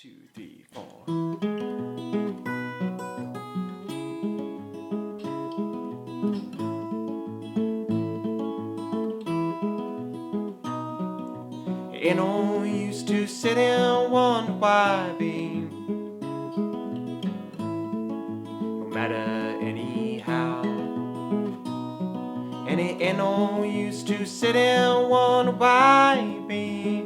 2, 3, 4. Ain't no use to sit and wonder why, babe. No matter anyhow. And it ain't no use to sit and wonder why, babe.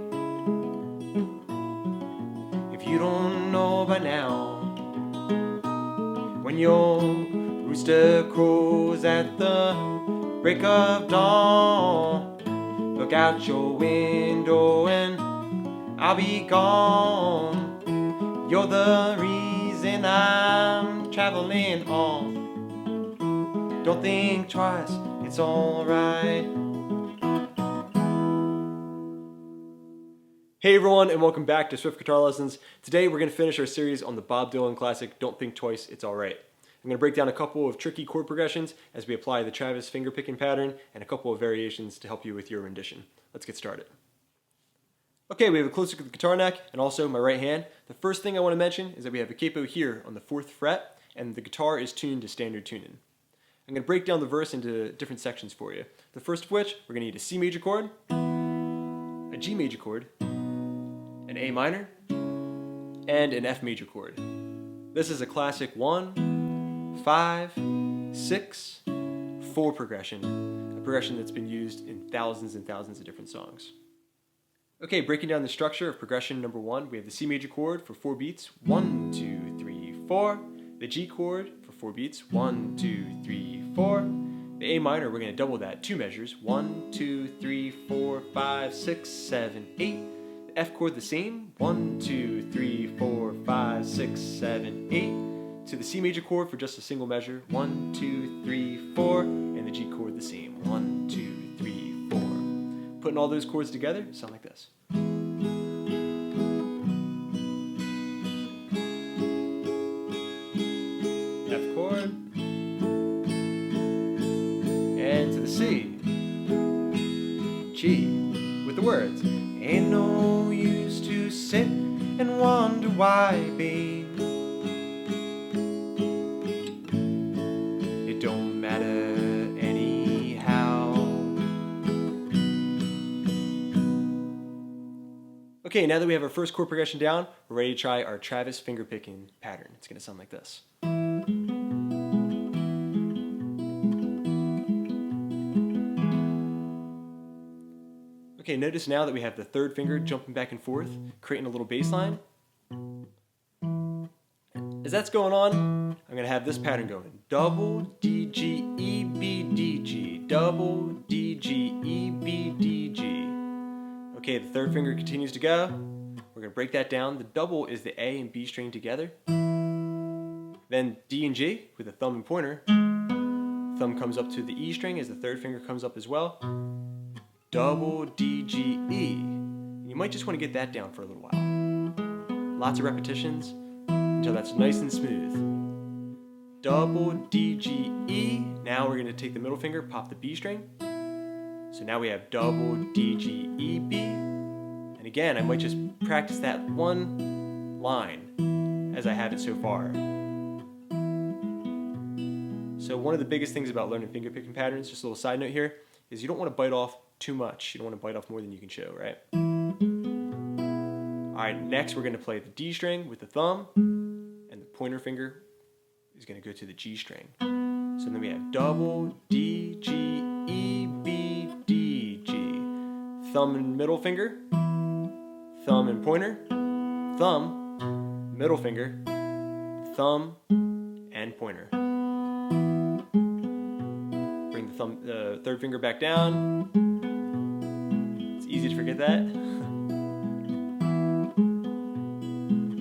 If you don't know by now, when your rooster crows at the break of dawn, look out your window and I'll be gone. You're the reason I'm traveling on. Don't think twice, it's alright. Hey everyone, and welcome back to Swift Guitar Lessons. Today we're going to finish our series on the Bob Dylan classic, Don't Think Twice, It's Alright. I'm going to break down a couple of tricky chord progressions as we apply the Travis finger picking pattern and a couple of variations to help you with your rendition. Let's get started. Okay, we have a close look at the guitar neck and also my right hand. The first thing I want to mention is that we have a capo here on the 4th fret and the guitar is tuned to standard tuning. I'm going to break down the verse into different sections for you. The first of which, we're going to need a C major chord, a G major chord, an A minor, and an F major chord. This is a classic 1, 5, 6, 4 progression, a progression that's been used in thousands and thousands of different songs. Okay, breaking down the structure of progression number 1, we have the C major chord for 4 beats, 1, 2, 3, 4, the G chord for 4 beats, 1, 2, 3, 4, the A minor, we're going to double that, 2 measures, 1, 2, 3, 4, 5, 6, 7, 8, the F chord the same, 1, 2, 3, 4, 5, 6, 7, 8, to the C major chord for just a single measure, 1, 2, 3, 4, and the G chord the same, 1, 2, 3, 4. Putting all those chords together, sound like this. F chord, and to the C, G, with the words, ain't no use to sit and wonder why, babe. It don't matter anyhow. Okay, now that we have our first chord progression down, we're ready to try our Travis finger picking pattern. It's going to sound like this. Okay, notice now that we have the 3rd finger jumping back and forth, creating a little bass line. As that's going on, I'm going to have this pattern going. Double D, G, E, B, D, G. Double D, G, E, B, D, G. Okay, the 3rd finger continues to go. We're going to break that down. The double is the A and B string together. Then D and G with the thumb and pointer. Thumb comes up to the E string as the 3rd finger comes up as well. Double D, G, E. You might just want to get that down for a little while. Lots of repetitions until that's nice and smooth. Double D, G, E. Now we're going to take the middle finger, pop the B string. So now we have double D, G, E, B. And again, I might just practice that one line as I have it so far. So one of the biggest things about learning finger picking patterns, just a little side note here, is you don't want to bite off too much. You don't want to bite off more than you can chew, right? Alright, next we're going to play the D string with the thumb, and the pointer finger is going to go to the G string. So then we have double D, G, E, B, D, G. Thumb and middle finger, thumb and pointer, thumb, middle finger, thumb, and pointer. Bring the 3rd finger back down. It's easy to forget that.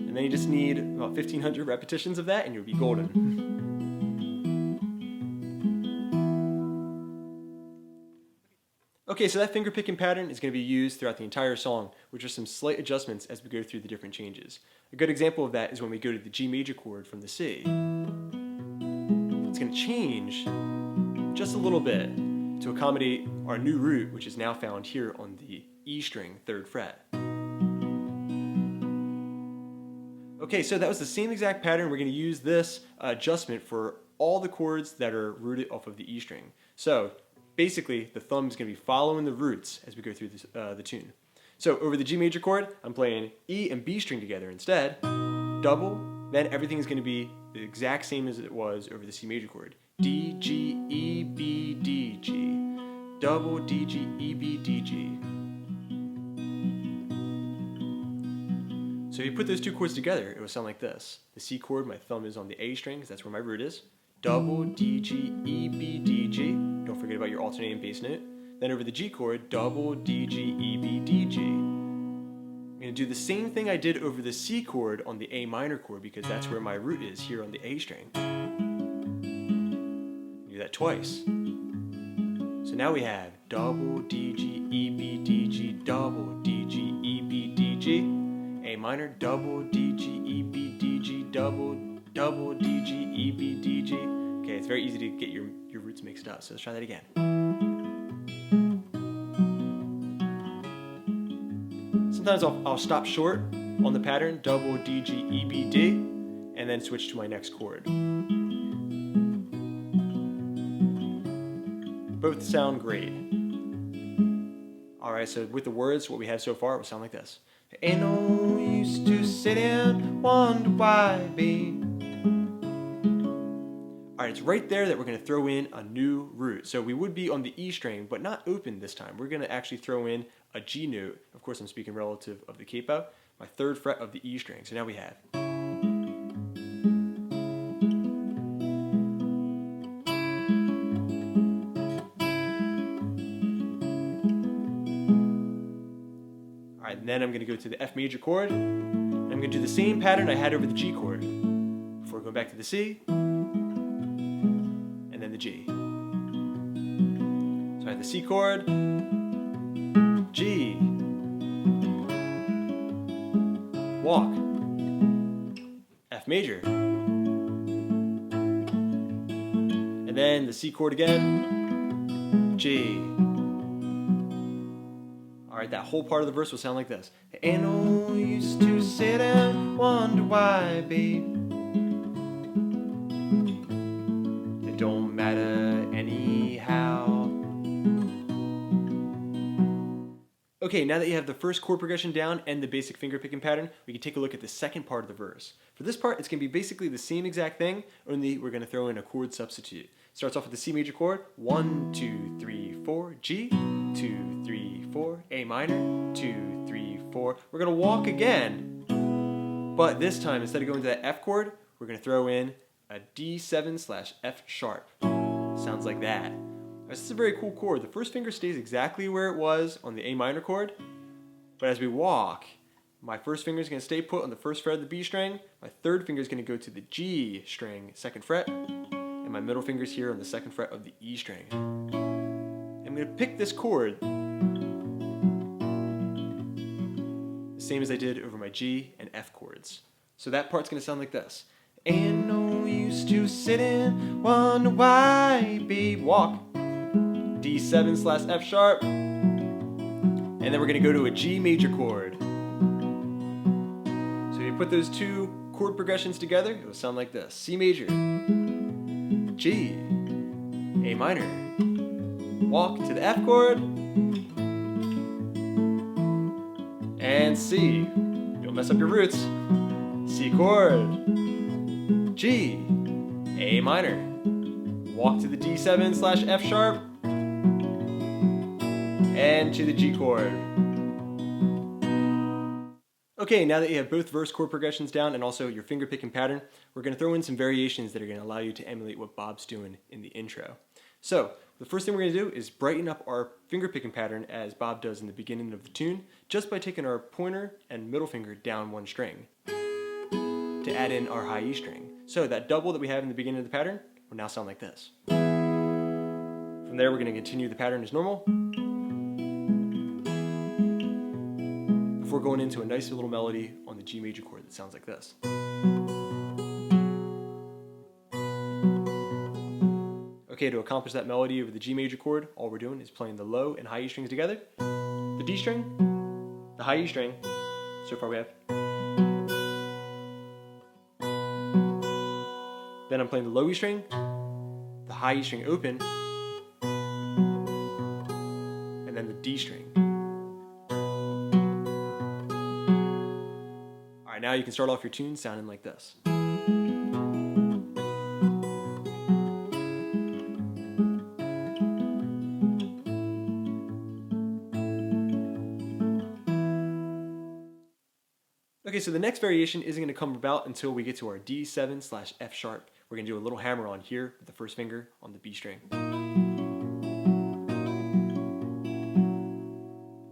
And then you just need about 1,500 repetitions of that and you'll be golden. Okay, so that finger picking pattern is going to be used throughout the entire song, with just some slight adjustments as we go through the different changes. A good example of that is when we go to the G major chord from the C. It's going to change just a little bit to accommodate our new root, which is now found here on the E string, 3rd fret. Okay, so that was the same exact pattern. We're going to use this adjustment for all the chords that are rooted off of the E string. So basically, the thumb is going to be following the roots as we go through this, the tune. So over the G major chord, I'm playing E and B string together instead, double, then everything is going to be the exact same as it was over the C major chord. D, G, E, B, D, G, double, D, G, E, B, D, G. So if you put those two chords together, it will sound like this. The C chord, my thumb is on the A string because that's where my root is. Double, D, G, E, B, D, G. Don't forget about your alternating bass note. Then over the G chord, double, D, G, E, B, D, G. I'm going to do the same thing I did over the C chord on the A minor chord because that's where my root is here on the A string. Do that twice. So now we have double, D, G, E, B, D, G, double, D, G, E, B, D, G. A minor, double, D, G, E, B, D, G, double, double, D, G, E, B, D, G. Okay, it's very easy to get your roots mixed up, so let's try that again. Sometimes I'll stop short on the pattern, double, D, G, E, B, D, and then switch to my next chord. Both sound great. Alright, so with the words, what we have so far, it will sound like this. Ain't no use to sit and wonder why, babe. Alright, it's right there that we're going to throw in a new root. So we would be on the E string, but not open this time. We're going to actually throw in a G note. Of course, I'm speaking relative of the capo, my 3rd fret of the E string. So now we have. Alright, and then I'm going to go to the F major chord, and I'm going to do the same pattern I had over the G chord, before going back to the C, and then the G. So I have the C chord, G, walk, F major, and then the C chord again, G. Alright, that whole part of the verse will sound like this. Ain't no use to sit and wonder why, babe. It don't matter anyhow. Okay, now that you have the first chord progression down and the basic finger picking pattern, we can take a look at the second part of the verse. For this part, it's going to be basically the same exact thing, only we're going to throw in a chord substitute. Starts off with the C major chord, 1, 2, 3, 4, G, 2, 3, 4, A minor, 2, 3, 4. We're going to walk again, but this time, instead of going to that F chord, we're going to throw in a D7/F sharp. Sounds like that. This is a very cool chord. The first finger stays exactly where it was on the A minor chord, but as we walk, my first finger is going to stay put on the 1st fret of the B string, my 3rd finger is going to go to the G string, 2nd fret, and my middle finger is here on the 2nd fret of the E string. I'm going to pick this chord the same as I did over my G and F chords. So that part's going to sound like this. Ain't no use to sit and wonder why, babe, walk. D7/F sharp, and then we're going to go to a G major chord. So if you put those two chord progressions together, it will sound like this. C major, G, A minor, walk to the F chord, and C. Don't mess up your roots. C chord, G, A minor, walk to the D7/F sharp, and to the G chord. Okay, now that you have both verse chord progressions down and also your finger picking pattern, we're going to throw in some variations that are going to allow you to emulate what Bob's doing in the intro. So, the first thing we're going to do is brighten up our finger picking pattern as Bob does in the beginning of the tune, just by taking our pointer and middle finger down one string to add in our high E string. So that double that we have in the beginning of the pattern will now sound like this. From there, we're going to continue the pattern as normal, before going into a nice little melody on the G major chord that sounds like this. Okay, to accomplish that melody over the G major chord, all we're doing is playing the low and high E strings together, the D string, the high E string, so far we have, Then I'm playing the low E string, the high E string open, and then the D string. Alright, now you can start off your tune sounding like this. Okay, so the next variation isn't going to come about until we get to our D7/F sharp. We're going to do a little hammer on here with the first finger on the B string.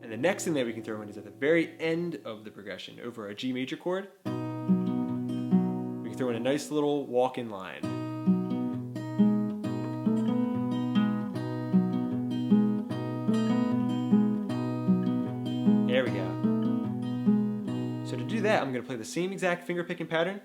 And the next thing that we can throw in is at the very end of the progression, over a G major chord, we can throw in a nice little walk-in line. There we go. So to do that, I'm going to play the same exact finger picking pattern,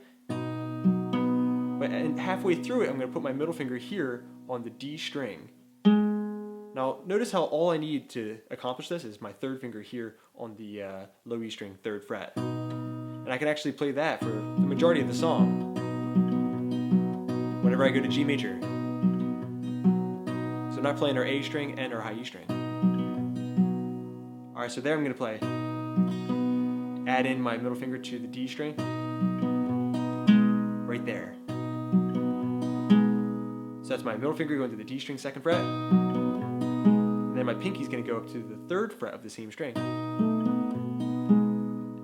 but halfway through it, I'm going to put my middle finger here on the D string. Now, notice how all I need to accomplish this is my third finger here on the low E string 3rd fret. And I can actually play that for the majority of the song whenever I go to G major. So not playing our A string and our high E string. Alright, so there I'm going to play. Add in my middle finger to the D string, right there. So that's my middle finger going to the D string 2nd fret, and then my pinky's going to go up to the 3rd fret of the same string, and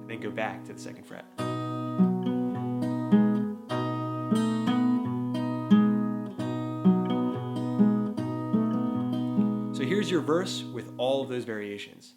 then go back to the 2nd fret. So here's your verse with all of those variations.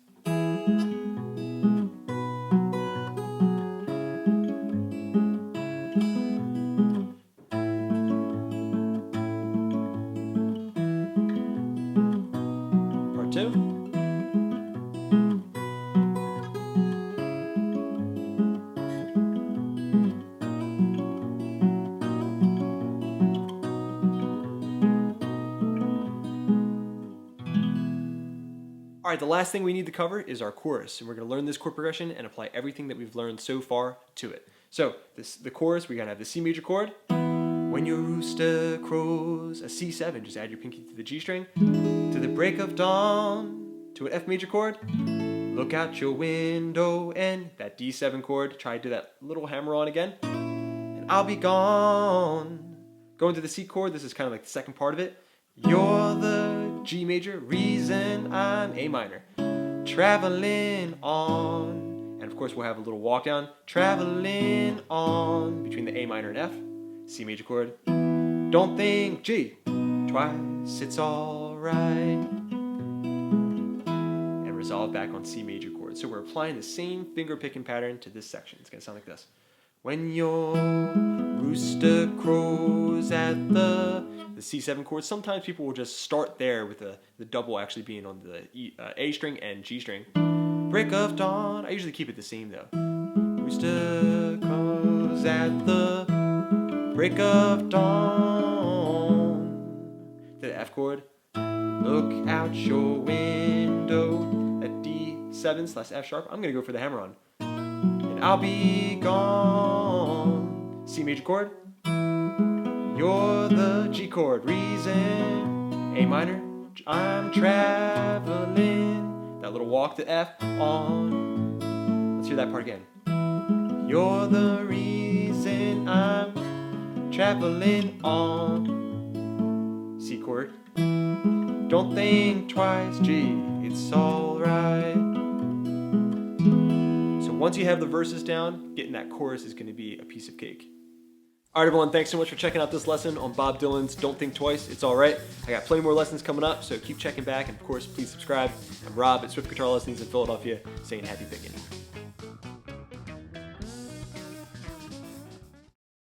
Alright, the last thing we need to cover is our chorus, and we're going to learn this chord progression and apply everything that we've learned so far to it. So, the chorus, we're going to have the C major chord. When your rooster crows, a C7, just add your pinky to the G string. To the break of dawn, to an F major chord. Look out your window, and that D7 chord, try to do that little hammer on again. And I'll be gone. Going to the C chord, this is kind of like the second part of it. You're the G major, reason I'm A minor. Traveling on. And of course we'll have a little walk down. Traveling on between the A minor and F. C major chord. Don't think G twice, it's alright. And resolve back on C major chord. So we're applying the same finger picking pattern to this section. It's going to sound like this. When your rooster crows at the C7 chord, sometimes people will just start there with the double actually being on the A string and G string. Break of dawn, I usually keep it the same though. Rooster crows at the break of dawn. To the F chord. Look out your window at D7/F sharp. I'm going to go for the hammer on. And I'll be gone. C major chord. You're the G chord. Reason. A minor. I'm traveling. That little walk to F on. Let's hear that part again. You're the reason I'm traveling on. C chord. Don't think twice, G, it's alright. So once you have the verses down, getting that chorus is going to be a piece of cake. Alright everyone, thanks so much for checking out this lesson on Bob Dylan's Don't Think Twice, It's Alright. I got plenty more lessons coming up, so keep checking back, and of course, please subscribe. I'm Rob at Swift Guitar Lessons in Philadelphia, saying happy picking.